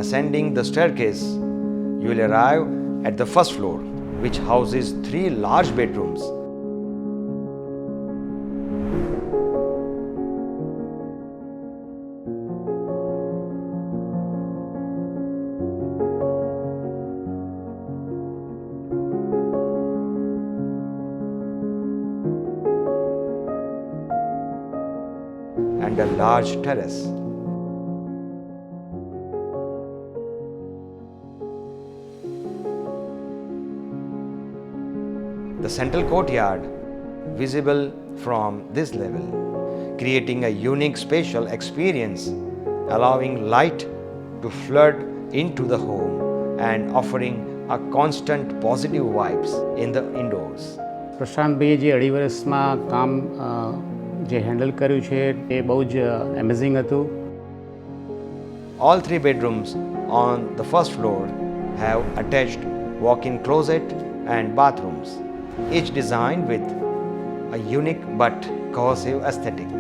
Ascending the staircase, you will arrive at the first floor, which houses 3 large bedrooms. And a large terrace. The central courtyard, visible from this level, creating a unique spatial experience, allowing light to flood into the home and offering a constant positive vibes in the indoors. પ્રશાંતભાઈએ જે 2.5 વર્ષમાં કામ જે handle કર્યું છે એ બહુ જ amazing હતું. All 3 bedrooms on the first floor have attached walk-in closet and bathrooms, each designed with a unique but cohesive aesthetic.